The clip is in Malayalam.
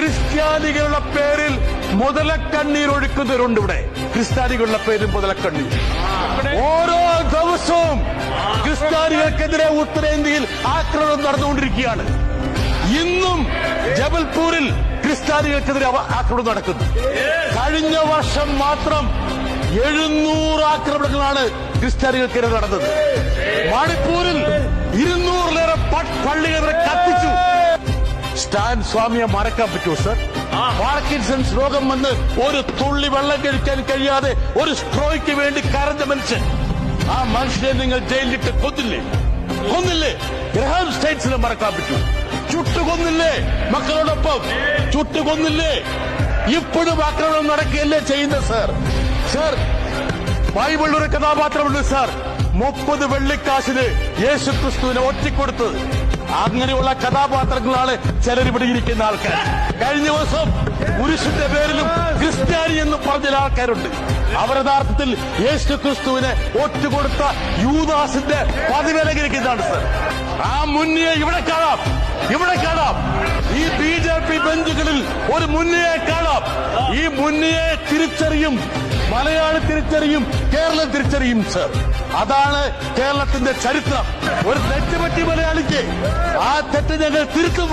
ക്രിസ്ത്യാനികളുടെ പേരിൽ മുതലക്കണ്ണീർ ഒഴുക്കുന്നവരുണ്ട്. ഇവിടെ ക്രിസ്ത്യാനികളുടെ പേരിൽ മുതലക്കണ്ണീർ. ഓരോ ദിവസവും ക്രിസ്ത്യാനികൾക്കെതിരെ ഉത്തരേന്ത്യയിൽ ആക്രമണം നടന്നുകൊണ്ടിരിക്കുകയാണ്. ഇന്നും ജബൽപൂരിൽ ക്രിസ്ത്യാനികൾക്കെതിരെ ആക്രമണം നടക്കുന്നു. കഴിഞ്ഞ വർഷം മാത്രം 700 ആക്രമണങ്ങളാണ് ക്രിസ്ത്യാനികൾക്കെതിരെ നടന്നത്. മണിപ്പൂരിൽ 200-ലേറെ പള്ളികളെ കത്തിച്ചു. സ്റ്റാൻ സ്വാമിയെ മറക്കാൻ പറ്റുമോ സർ? പാർക്കിൻസൺസ് രോഗം വന്ന് ഒരു തുള്ളി വെള്ളം കഴിക്കാൻ കഴിയാതെ ഒരു സ്ട്രോയ്ക്ക് വേണ്ടി കരഞ്ഞ മനുഷ്യൻ. ആ മനുഷ്യനെ നിങ്ങൾ ജയിലിലിട്ട് കൊന്നില്ലേ? ഗ്രഹാം സ്റ്റേറ്റ്സിനെ മറക്കാൻ പറ്റൂ? ചുട്ടുകൊന്നില്ലേ? മക്കളോടൊപ്പം ചുട്ടുകൊന്നില്ലേ? ഇപ്പോഴും ആക്രമണം നടക്കുകയല്ലേ ചെയ്യുന്നത് സർ? ബൈബിളിലൊരു കഥാപാത്രമുണ്ട് സർ, 30 വെള്ളിക്കാശിന് യേശു ക്രിസ്തുവിനെ ഒറ്റിക്കൊടുത്തത്. അങ്ങനെയുള്ള കഥാപാത്രങ്ങളാണ് ചിലരിവിടെ ഇരിക്കുന്ന ആൾക്കാർ. കഴിഞ്ഞ ദിവസം പുരുഷന്റെ പേരിലും ക്രിസ്ത്യാനി എന്ന് പറഞ്ഞ ആൾക്കാരുണ്ട്. അവർ യഥാർത്ഥത്തിൽ യേശു ക്രിസ്തുവിനെ ഒറ്റുകൊടുത്ത യൂദാസിന്റെ പതിവിലകരിക്കുന്നതാണ് സർ. ആ മുന്നിയെ ഇവിടെ കാണാം. ഈ BJP ബെഞ്ചുകളിൽ ഒരു മുന്നിയെ കാണാം. ഈ മുന്നിയെ തിരിച്ചറിയും മലയാളി, തിരിച്ചറിയും കേരളം, തിരിച്ചറിയും സർ. അതാണ് കേരളത്തിന്റെ ചരിത്രം. ഒരു തെറ്റുപറ്റി മലയാളിക്ക് ആ തെറ്റ് ഞങ്ങൾ തിരുത്തും.